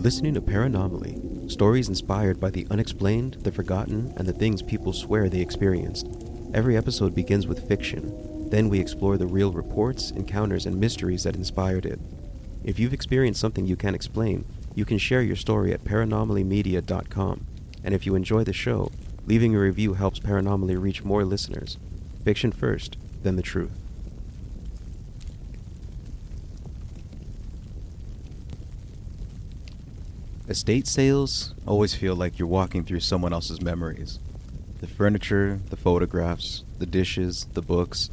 listening to Paranormally, stories inspired by the unexplained, the forgotten, and the things people swear they experienced. Every episode begins with fiction. Then we explore the real reports, encounters, and mysteries that inspired it. If you've experienced something you can't explain, you can share your story at paranormallymedia.com. And if you enjoy the show, leaving a review helps Paranormally reach more listeners. Fiction first, then the truth. Estate sales always feel like you're walking through someone else's memories. The furniture, the photographs, the dishes, the books,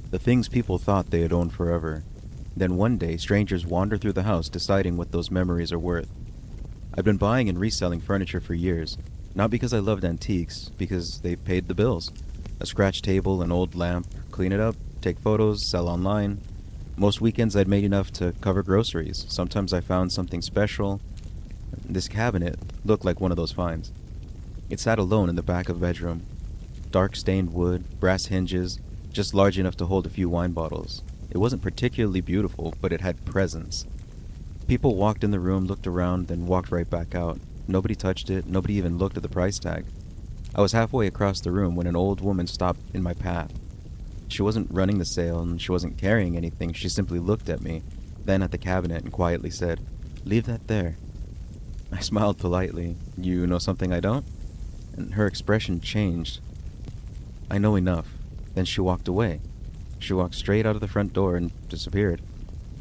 the things people thought they had owned forever. Then one day, strangers wander through the house deciding what those memories are worth. I've been buying and reselling furniture for years, not because I loved antiques, because they paid the bills. A scratch table, an old lamp, clean it up, take photos, sell online. Most weekends I'd made enough to cover groceries. Sometimes I found something special. This cabinet looked like one of those finds. It sat alone in the back of a bedroom. Dark stained wood, brass hinges, just large enough to hold a few wine bottles. It wasn't particularly beautiful, but it had presence. People walked in the room, looked around, then walked right back out. Nobody touched it, nobody even looked at the price tag. I was halfway across the room when an old woman stopped in my path. She wasn't running the sale, and she wasn't carrying anything. She simply looked at me, then at the cabinet, and quietly said, "Leave that there." I smiled politely. "You know something I don't?" And her expression changed. "I know enough." Then she walked away. She walked straight out of the front door and disappeared.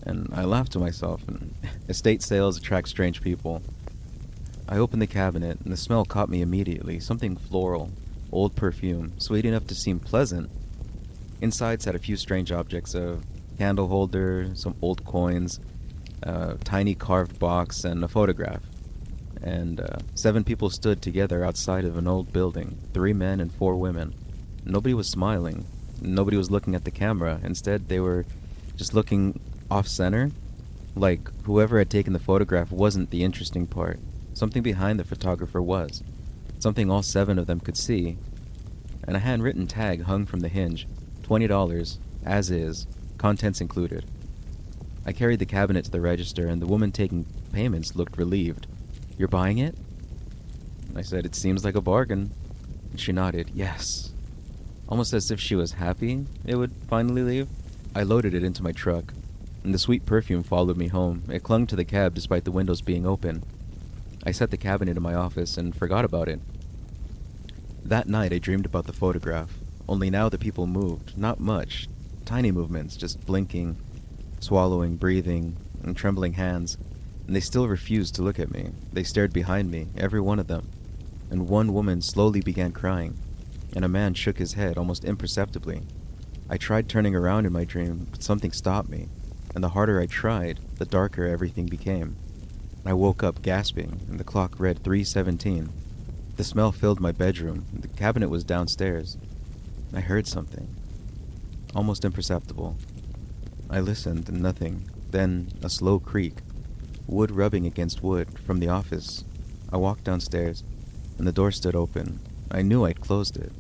And I laughed to myself, and estate sales attract strange people. I opened the cabinet, and the smell caught me immediately. Something floral, old perfume, sweet enough to seem pleasant. Inside sat a few strange objects, a candle holder, some old coins, a tiny carved box, and a photograph. And 7 people stood together outside of an old building, 3 men and 4 women. Nobody was smiling. Nobody was looking at the camera. Instead, they were just looking off-center, like whoever had taken the photograph wasn't the interesting part. Something behind the photographer was. Something all 7 of them could see. And a handwritten tag hung from the hinge. $20, as is, contents included. I carried the cabinet to the register, and the woman taking payments looked relieved. "You're buying it?" I said, "It seems like a bargain." And she nodded, "Yes." Almost as if she was happy it would finally leave. I loaded it into my truck, and the sweet perfume followed me home. It clung to the cab despite the windows being open. I set the cabinet in my office and forgot about it. That night I dreamed about the photograph, only now the people moved, not much, tiny movements, just blinking, swallowing, breathing, and trembling hands. And they still refused to look at me. They stared behind me, every one of them. And one woman slowly began crying, and a man shook his head almost imperceptibly. I tried turning around in my dream, but something stopped me, and the harder I tried, the darker everything became. I woke up gasping, and the clock read 3:17. The smell filled my bedroom, and the cabinet was downstairs. I heard something, almost imperceptible. I listened, and nothing. Then a slow creak. Wood rubbing against wood from the office. I walked downstairs, and the door stood open. I knew I'd closed it.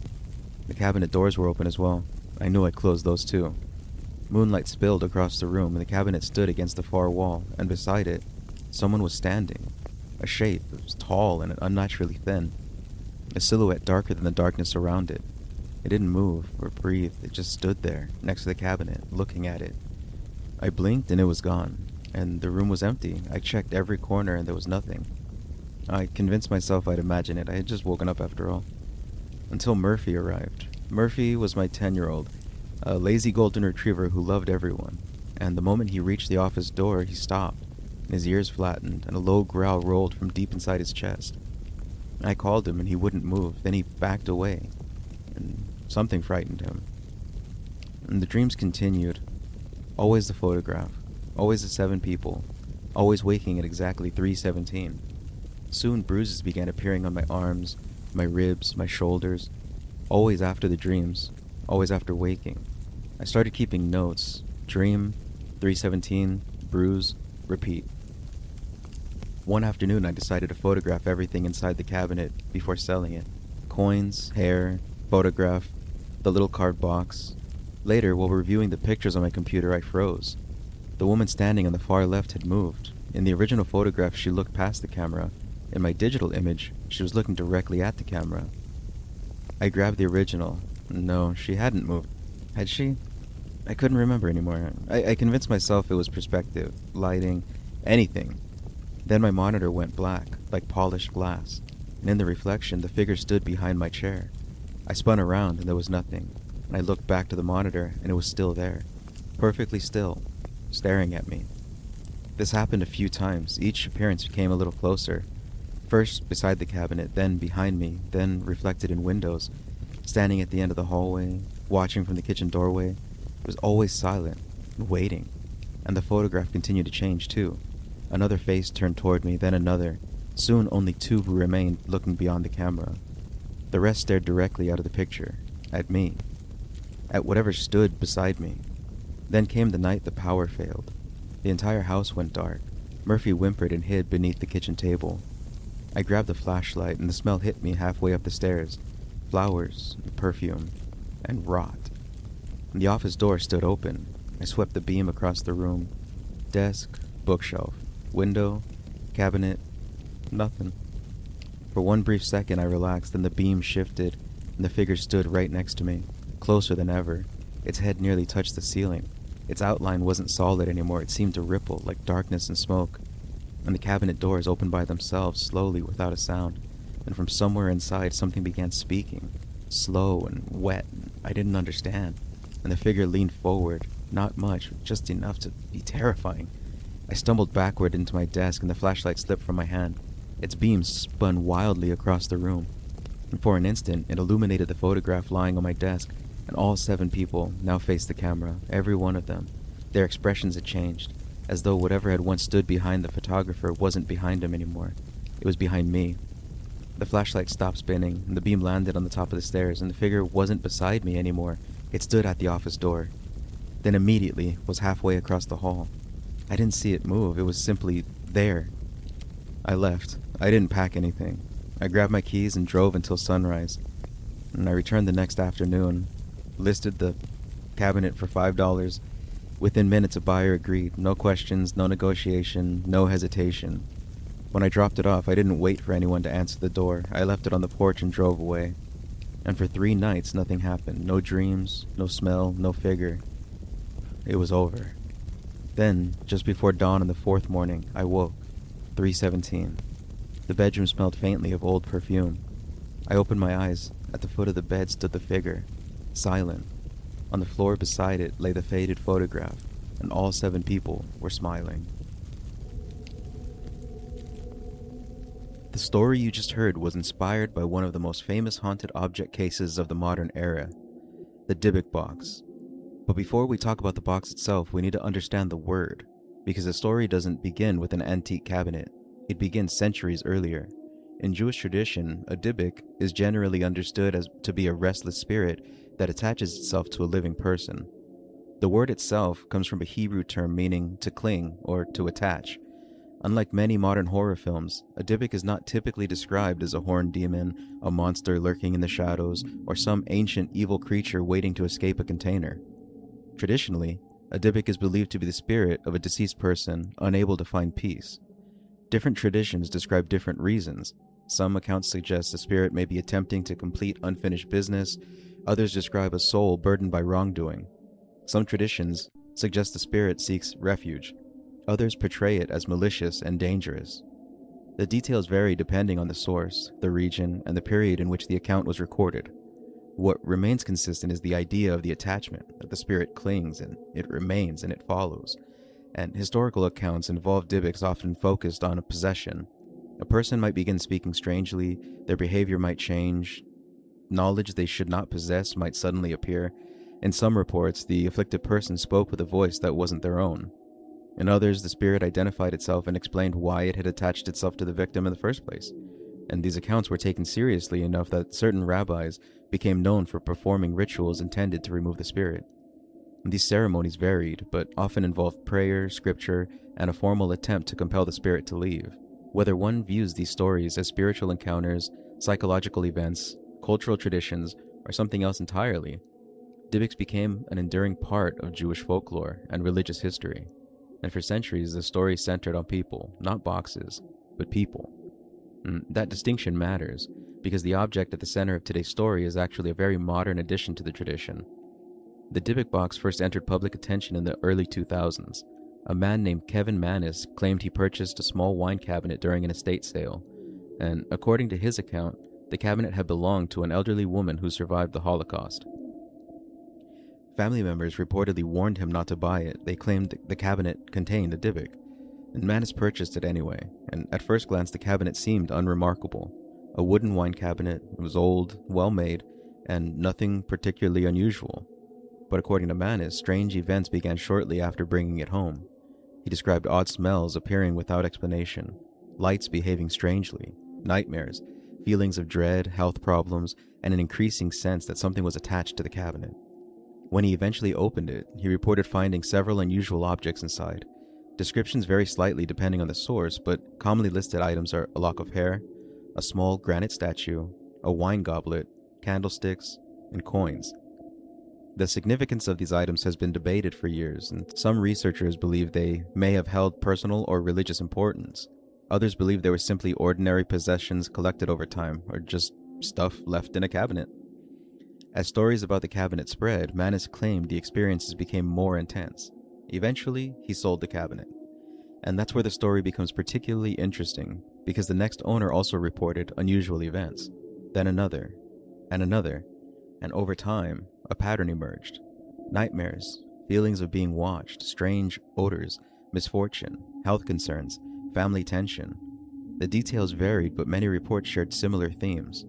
The cabinet doors were open as well. I knew I'd closed those too. Moonlight spilled across the room, and the cabinet stood against the far wall, and beside it, someone was standing. A shape. It was tall and unnaturally thin. A silhouette darker than the darkness around it. It didn't move or breathe. It just stood there, next to the cabinet, looking at it. I blinked, and it was gone. And the room was empty. I checked every corner, and there was nothing. I convinced myself I'd imagine it. I had just woken up after all. Until Murphy arrived. Murphy was my 10-year-old, a lazy golden retriever who loved everyone. And the moment he reached the office door, he stopped. His ears flattened, and a low growl rolled from deep inside his chest. I called him, and he wouldn't move. Then he backed away, and something frightened him. And the dreams continued. Always the photograph. Always the 7 people, always waking at exactly 3:17. Soon bruises began appearing on my arms, my ribs, my shoulders, always after the dreams, always after waking. I started keeping notes. Dream, 3:17, bruise, repeat. One afternoon I decided to photograph everything inside the cabinet before selling it. Coins, hair, photograph, the little card box. Later, while reviewing the pictures on my computer, I froze. The woman standing on the far left had moved, In the original photograph, she looked past the camera. In my digital image, she was looking directly at the camera. I grabbed the original. No, she hadn't moved. Had she? I couldn't remember anymore. I convinced myself it was perspective, lighting, anything. Then my monitor went black, like polished glass, and in the reflection, the figure stood behind my chair. I spun around and there was nothing, and I looked back to the monitor and it was still there, perfectly still, staring at me. This happened a few times. Each appearance became a little closer. First beside the cabinet, then behind me, then reflected in windows, standing at the end of the hallway, watching from the kitchen doorway. It was always silent, waiting, and the photograph continued to change too. Another face turned toward me, then another. Soon only two who remained looking beyond the camera. The rest stared directly out of the picture, at me, at whatever stood beside me. Then came the night the power failed. The entire house went dark. Murphy whimpered and hid beneath the kitchen table. I grabbed the flashlight and the smell hit me halfway up the stairs. Flowers, perfume, and rot. The office door stood open. I swept the beam across the room. Desk, bookshelf, window, cabinet, nothing. For one brief second I relaxed, then the beam shifted, and the figure stood right next to me, closer than ever. Its head nearly touched the ceiling. Its outline wasn't solid anymore. It seemed to ripple like darkness and smoke. And the cabinet doors opened by themselves, slowly, without a sound. And from somewhere inside, something began speaking, slow and wet. I didn't understand. And the figure leaned forward, not much, just enough to be terrifying. I stumbled backward into my desk, and the flashlight slipped from my hand. Its beams spun wildly across the room. And for an instant, it illuminated the photograph lying on my desk, and all 7 people now faced the camera, every one of them. Their expressions had changed, as though whatever had once stood behind the photographer wasn't behind him anymore. It was behind me. The flashlight stopped spinning, and the beam landed on the top of the stairs, and the figure wasn't beside me anymore. It stood at the office door. Then immediately was halfway across the hall. I didn't see it move. It was simply there. I left. I didn't pack anything. I grabbed my keys and drove until sunrise. And I returned the next afternoon, listed the cabinet for $5. Within minutes, a buyer agreed. No questions, no negotiation, no hesitation. When I dropped it off, I didn't wait for anyone to answer the door. I left it on the porch and drove away. And for 3 nights, nothing happened. No dreams, no smell, no figure. It was over. Then, just before dawn on the 4th morning, I woke. 3:17. The bedroom smelled faintly of old perfume. I opened my eyes. At the foot of the bed stood the figure, silent. On the floor beside it lay the faded photograph, and all 7 people were smiling. The story you just heard was inspired by one of the most famous haunted object cases of the modern era, the Dybbuk Box. But before we talk about the box itself, we need to understand the word, because the story doesn't begin with an antique cabinet. It begins centuries earlier. In Jewish tradition, a dybbuk is generally understood as to be a restless spirit that attaches itself to a living person. The word itself comes from a Hebrew term meaning to cling or to attach. Unlike many modern horror films, a dybbuk is not typically described as a horned demon, a monster lurking in the shadows, or some ancient evil creature waiting to escape a container. Traditionally, a dybbuk is believed to be the spirit of a deceased person unable to find peace. Different traditions describe different reasons. Some accounts suggest the spirit may be attempting to complete unfinished business. Others describe a soul burdened by wrongdoing. Some traditions suggest the spirit seeks refuge. Others portray it as malicious and dangerous. The details vary depending on the source, the region, and the period in which the account was recorded. What remains consistent is the idea of the attachment, that the spirit clings and it remains and it follows. And historical accounts involve dybbuks often focused on a possession. A person might begin speaking strangely, their behavior might change, knowledge they should not possess might suddenly appear. In some reports, the afflicted person spoke with a voice that wasn't their own. In others, the spirit identified itself and explained why it had attached itself to the victim in the first place. And these accounts were taken seriously enough that certain rabbis became known for performing rituals intended to remove the spirit. And these ceremonies varied, but often involved prayer, scripture, and a formal attempt to compel the spirit to leave. Whether one views these stories as spiritual encounters, psychological events, cultural traditions, or something else entirely, dybbuks became an enduring part of Jewish folklore and religious history. And for centuries, the story centered on people, not boxes, but people. And that distinction matters, because the object at the center of today's story is actually a very modern addition to the tradition. The Dybbuk Box first entered public attention in the early 2000s. A man named Kevin Mannis claimed he purchased a small wine cabinet during an estate sale, and according to his account, the cabinet had belonged to an elderly woman who survived the Holocaust. Family members reportedly warned him not to buy it. They claimed the cabinet contained a Dybbuk, and Mannis purchased it anyway, and at first glance the cabinet seemed unremarkable. A wooden wine cabinet, it was old, well-made, and nothing particularly unusual. But according to Mannis, strange events began shortly after bringing it home. He described odd smells appearing without explanation, lights behaving strangely, nightmares, feelings of dread, health problems, and an increasing sense that something was attached to the cabinet. When he eventually opened it, he reported finding several unusual objects inside. Descriptions vary slightly depending on the source, but commonly listed items are a lock of hair, a small granite statue, a wine goblet, candlesticks, and coins. The significance of these items has been debated for years, and some researchers believe they may have held personal or religious importance. Others believe they were simply ordinary possessions collected over time, or just stuff left in a cabinet. As stories about the cabinet spread, Mannis claimed the experiences became more intense. Eventually, he sold the cabinet. And that's where the story becomes particularly interesting, because the next owner also reported unusual events. Then another, and over time, a pattern emerged. Nightmares, feelings of being watched, strange odors, misfortune, health concerns, family tension. The details varied, but many reports shared similar themes.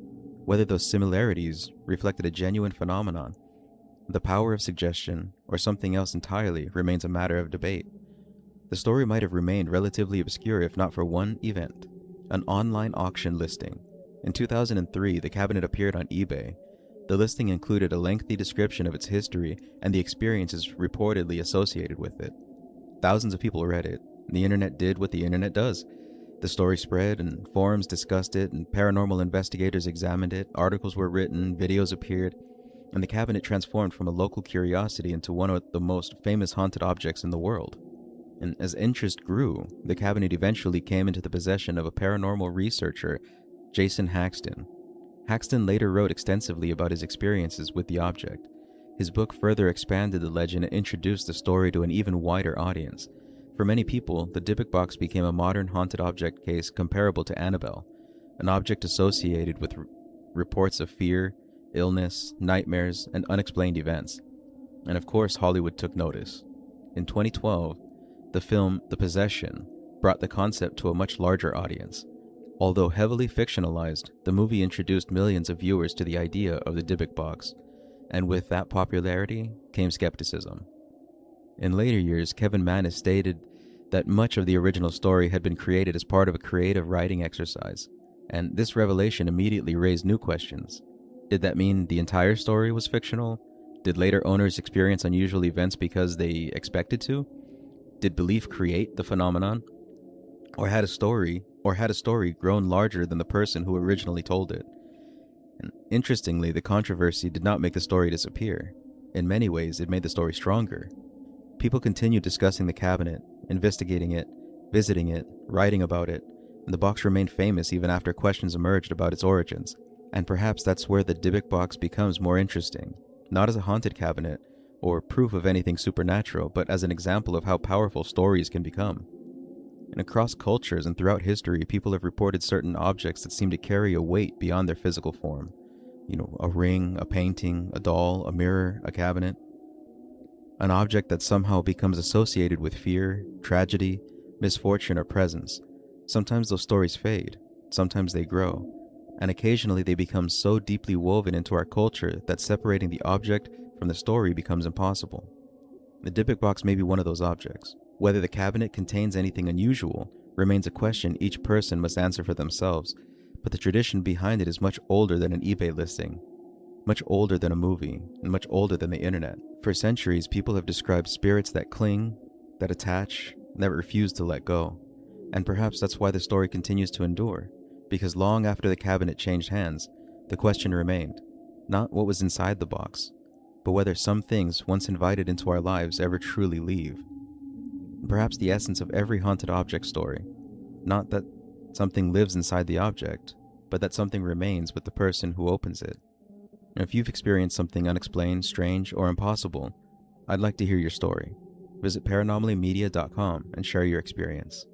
Whether those similarities reflected a genuine phenomenon, the power of suggestion, or something else entirely remains a matter of debate. The story might have remained relatively obscure if not for one event, an online auction listing. In 2003, the cabinet appeared on eBay. The listing included a lengthy description of its history and the experiences reportedly associated with it. Thousands of people read it. The internet did what the internet does. The story spread, and forums discussed it, and paranormal investigators examined it, articles were written, videos appeared, and the cabinet transformed from a local curiosity into one of the most famous haunted objects in the world. And as interest grew, the cabinet eventually came into the possession of a paranormal researcher, Jason Haxton. Haxton later wrote extensively about his experiences with the object. His book further expanded the legend and introduced the story to an even wider audience. For many people, the Dybbuk Box became a modern haunted object case comparable to Annabelle, an object associated with reports of fear, illness, nightmares, and unexplained events. And of course, Hollywood took notice. In 2012, the film The Possession brought the concept to a much larger audience. Although heavily fictionalized, the movie introduced millions of viewers to the idea of the Dybbuk Box, and with that popularity came skepticism. In later years, Kevin Mannis stated that much of the original story had been created as part of a creative writing exercise, and this revelation immediately raised new questions. Did that mean the entire story was fictional? Did later owners experience unusual events because they expected to? Did belief create the phenomenon? Or had a story grown larger than the person who originally told it? And interestingly, the controversy did not make the story disappear. In many ways, it made the story stronger. People continued discussing the cabinet, investigating it, visiting it, writing about it, and the box remained famous even after questions emerged about its origins. And perhaps that's where the Dybbuk Box becomes more interesting, not as a haunted cabinet or proof of anything supernatural, but as an example of how powerful stories can become. And across cultures and throughout history, people have reported certain objects that seem to carry a weight beyond their physical form. A ring, a painting, a doll, a mirror, a cabinet. An object that somehow becomes associated with fear, tragedy, misfortune, or presence. Sometimes those stories fade, sometimes they grow, and occasionally they become so deeply woven into our culture that separating the object from the story becomes impossible. The Dybbuk Box may be one of those objects. Whether the cabinet contains anything unusual remains a question each person must answer for themselves, but the tradition behind it is much older than an eBay listing, much older than a movie, and much older than the internet. For centuries, people have described spirits that cling, that attach, that refuse to let go. And perhaps that's why the story continues to endure, because long after the cabinet changed hands, the question remained, not what was inside the box, but whether some things once invited into our lives ever truly leave. perhaps the essence of every haunted object story. Not that something lives inside the object, but that something remains with the person who opens it. And if you've experienced something unexplained, strange, or impossible, I'd like to hear your story. Visit paranormallymedia.com and share your experience.